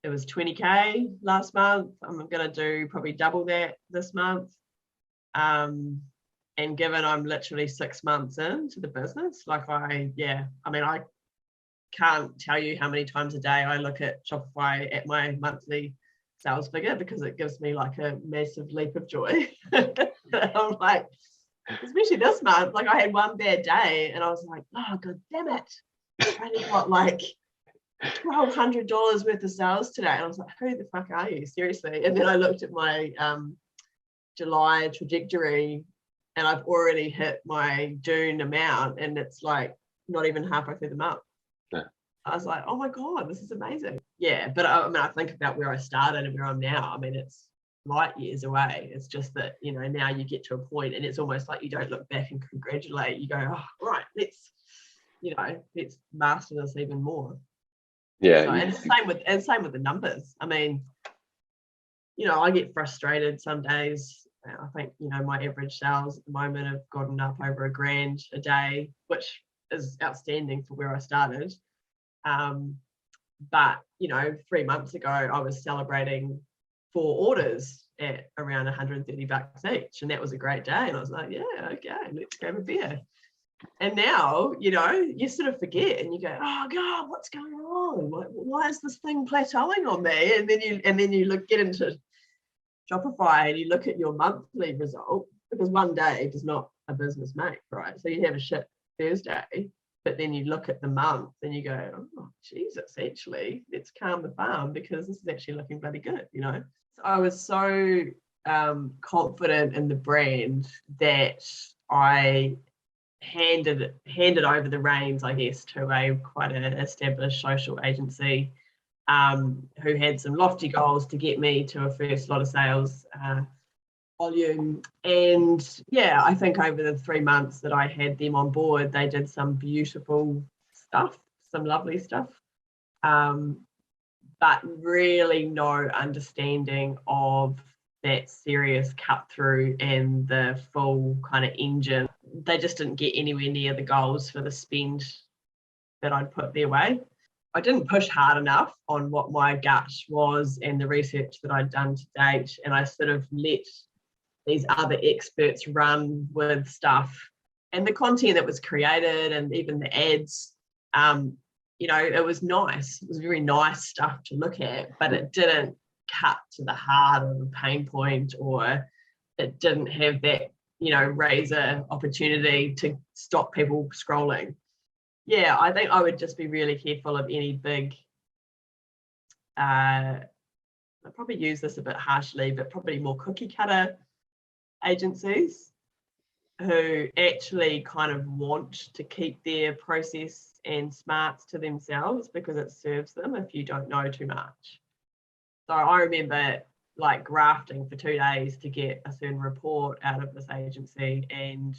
it was 20K last month. I'm going to do probably double that this month. And given I'm literally 6 months into the business, like I can't tell you how many times a day I look at Shopify at my monthly sales figure, because it gives me like a massive leap of joy. I'm like, especially this month, like I had one bad day and I was like, oh, God damn it. I only got like $1,200 worth of sales today. And I was like, who the fuck are you? Seriously. And then I looked at my July trajectory and I've already hit my June amount, and it's like not even halfway through the month. Yeah. I was like, oh my God, this is amazing. Yeah, but I mean, I think about where I started and where I'm now. I mean, it's light years away. It's just that, you know, now you get to a point and it's almost like you don't look back and congratulate. You go, oh, right, let's master this even more. Yeah. So, and same with the numbers. I mean, you know, I get frustrated some days. I think, you know, my average sales at the moment have gotten up over $1,000 a day, which is outstanding for where I started. But, you know, 3 months ago, I was celebrating 4 orders at around $130 each. And that was a great day. And I was like, yeah, okay, let's grab a beer. And now, you know, you sort of forget and you go, oh God, what's going on? Why is this thing plateauing on me? And then you get into Shopify and you look at your monthly result, because one day does not a business make, right? So you have a shit Thursday, but then you look at the month and you go, oh Jesus, actually, let's calm the farm, because this is actually looking bloody good, you know? So I was so confident in the brand that I handed over the reins, I guess, to quite an established social agency who had some lofty goals to get me to a first lot of sales volume. And yeah, I think over the 3 months that I had them on board, they did some beautiful stuff, some lovely stuff, but really no understanding of that serious cut through and the full kind of engine. They just didn't get anywhere near the goals for the spend that I'd put their way. I didn't push hard enough on what my gut was and the research that I'd done to date, and I sort of let these other experts run with stuff. And the content that was created and even the ads, you know, it was nice. It was very nice stuff to look at, but it didn't cut to the heart of a pain point, or it didn't have that, you know, razor opportunity to stop people scrolling. Yeah, I think I would just be really careful of any big, I probably use this a bit harshly, but probably more cookie cutter agencies who actually kind of want to keep their process and smarts to themselves because it serves them if you don't know too much. So I remember like grafting for 2 days to get a certain report out of this agency and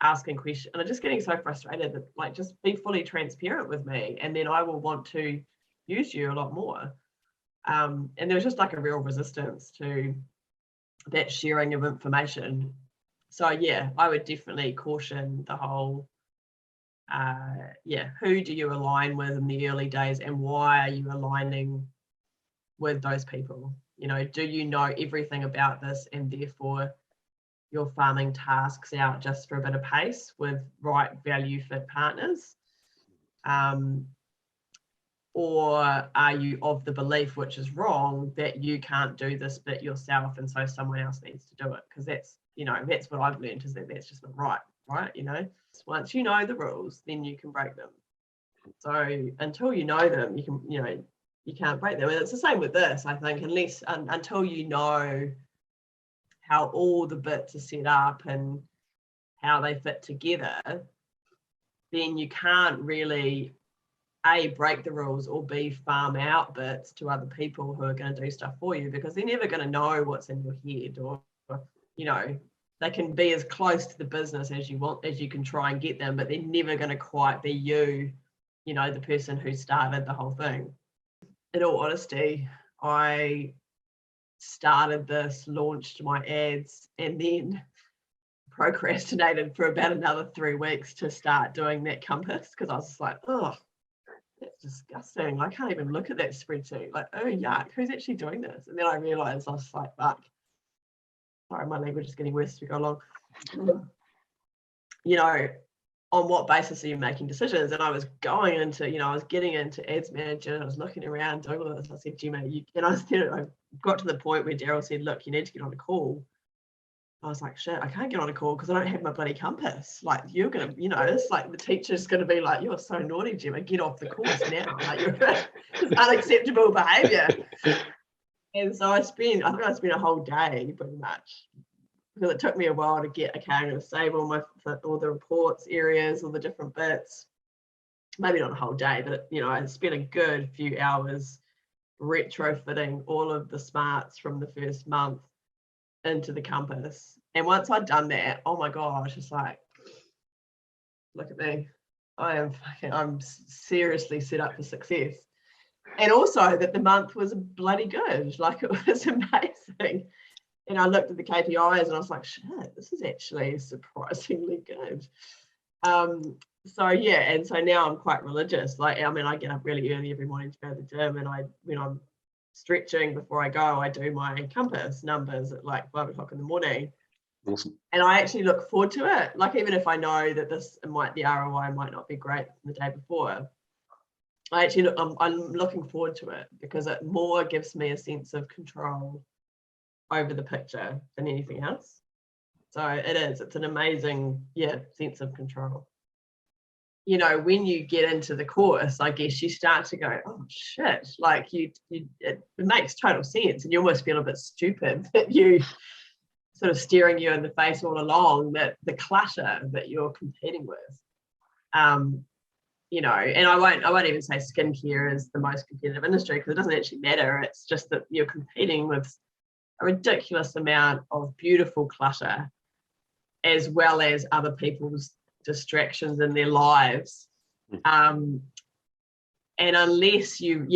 asking questions, and I'm just getting so frustrated that, like, just be fully transparent with me and then I will want to use you a lot more. And there was just like a real resistance to that sharing of information. So yeah, I would definitely caution the whole, who do you align with in the early days and why are you aligning with those people? You know, do you know everything about this and therefore your farming tasks out just for a bit of pace with right value fit partners? Or are you of the belief, which is wrong, that you can't do this bit yourself and so someone else needs to do it? Because that's, you know, that's what I've learned, is that that's just not right, you know? Once you know the rules, then you can break them. So until you know them, you can't break them. And it's the same with this, I think, until you know how all the bits are set up and how they fit together, then you can't really A, break the rules, or B, farm out bits to other people who are going to do stuff for you, because they're never going to know what's in your head, or you know, they can be as close to the business as you want, as you can try and get them, but they're never going to quite be you know, the person who started the whole thing. In all honesty, I started this, launched my ads, and then procrastinated for about another 3 weeks to start doing that compass, because I was just like, oh, that's disgusting. I can't even look at that spreadsheet. Like, oh, yuck, who's actually doing this? And then I realized I was like, fuck. Sorry, my language is getting worse as we go along. You know, on what basis are you making decisions? And I was going into, I was getting into ads manager, and I was looking around, doing all this. I said, Gemma, I got to the point where Daryl said, look, you need to get on a call. I was like, shit, I can't get on a call because I don't have my bloody compass. Like, you're going to, it's like the teacher's going to be like, you're so naughty, Gemma, get off the course now. Like, it's unacceptable behavior. And so I think I spent a whole day pretty much, because it took me a while to get, okay, I'm going to save all the reports areas, all the different bits. Maybe not a whole day, but I spent a good few hours retrofitting all of the smarts from the first month into the compass. And once I'd done that, oh my gosh, it's like, look at me. I'm seriously set up for success. And also that the month was bloody good. Like, it was amazing. And I looked at the KPIs and I was like, shit, this is actually surprisingly good. So yeah, and so now I'm quite religious. Like, I mean, I get up really early every morning to go to the gym, and when I'm stretching before I go, I do my compass numbers at like 5 o'clock in the morning. Awesome. And I actually look forward to it. Like, even if I know that the ROI might not be great the day before, I'm looking forward to it, because it more gives me a sense of control over the picture than anything else. So it's an amazing, sense of control. When you get into the course, I guess you start to go, oh shit, like it makes total sense, and you almost feel a bit stupid that you sort of staring you in the face all along, that the clutter that you're competing with. And I won't even say skincare is the most competitive industry, because it doesn't actually matter. It's just that you're competing with a ridiculous amount of beautiful clutter, as well as other people's distractions in their lives. And unless you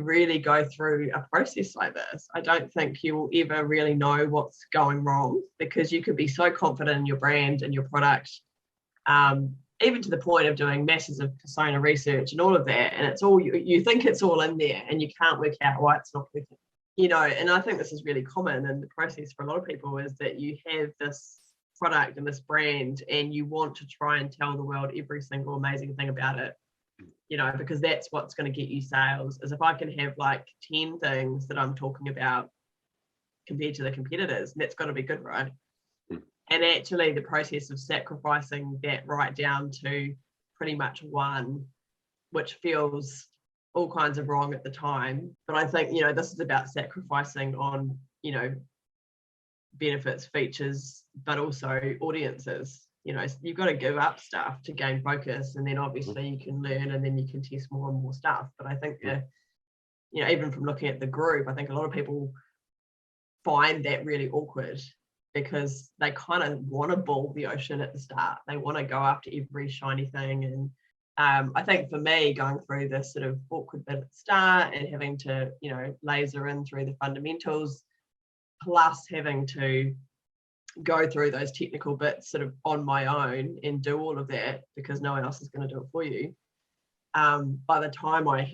really go through a process like this, I don't think you will ever really know what's going wrong, because you could be so confident in your brand and your product, even to the point of doing masses of persona research and all of that, and it's all you think it's all in there, and you can't work out why it's not working. And I think this is really common in the process for a lot of people, is that you have this product and this brand, and you want to try and tell the world every single amazing thing about it, because that's what's going to get you sales. Is if I can have like 10 things that I'm talking about compared to the competitors, that's got to be good, right? And actually the process of sacrificing that right down to pretty much one, which feels all kinds of wrong at the time. But I think, this is about sacrificing on, benefits, features, but also audiences. You've got to give up stuff to gain focus, and then obviously you can learn, and then you can test more and more stuff. But I think even from looking at the group, I think a lot of people find that really awkward, because they kind of want to bull the ocean at the start. They want to go after every shiny thing. And I think for me, going through this sort of awkward bit at the start, and having to, laser in through the fundamentals, plus having to go through those technical bits sort of on my own and do all of that, because no one else is going to do it for you. By the time I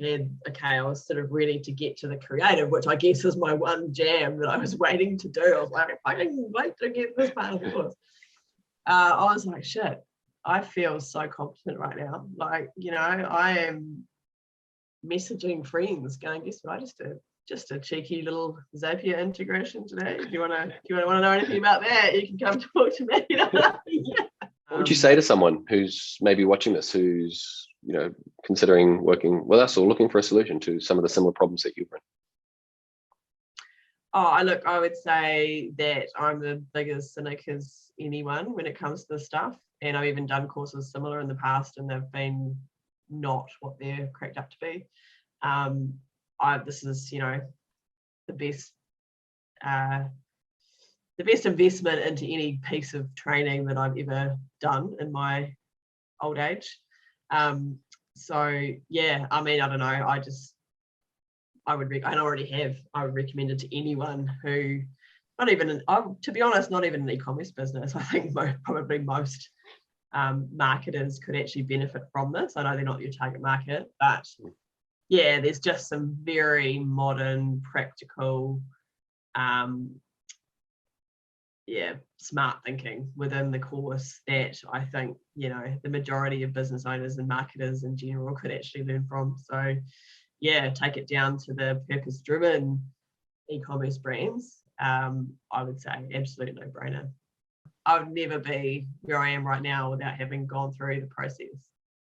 was sort of ready to get to the creative, which I guess is my one jam that I was waiting to do. I was like, I can wait to get this part of the course. I was like, shit, I feel so competent right now. Like, I am messaging friends going, guess what I just did? Just a cheeky little Zapier integration today. If you want to know anything about that, you can come talk to me. Yeah. What would you say to someone who's maybe watching this, who's considering working with us or looking for a solution to some of the similar problems that you've run? I would say that I'm the biggest cynic as anyone when it comes to this stuff, and I've even done courses similar in the past, and they've been not what they're cracked up to be. This is the best investment into any piece of training that I've ever done in my old age. So yeah, I mean, I don't know, I would recommend it to anyone who, to be honest, not even an e-commerce business. I think probably most marketers could actually benefit from this. I know they're not your target market, but yeah, there's just some very modern, practical, smart thinking within the course that I think, the majority of business owners and marketers in general could actually learn from. So yeah, take it down to the purpose-driven e-commerce brands. I would say absolute no-brainer. I would never be where I am right now without having gone through the process.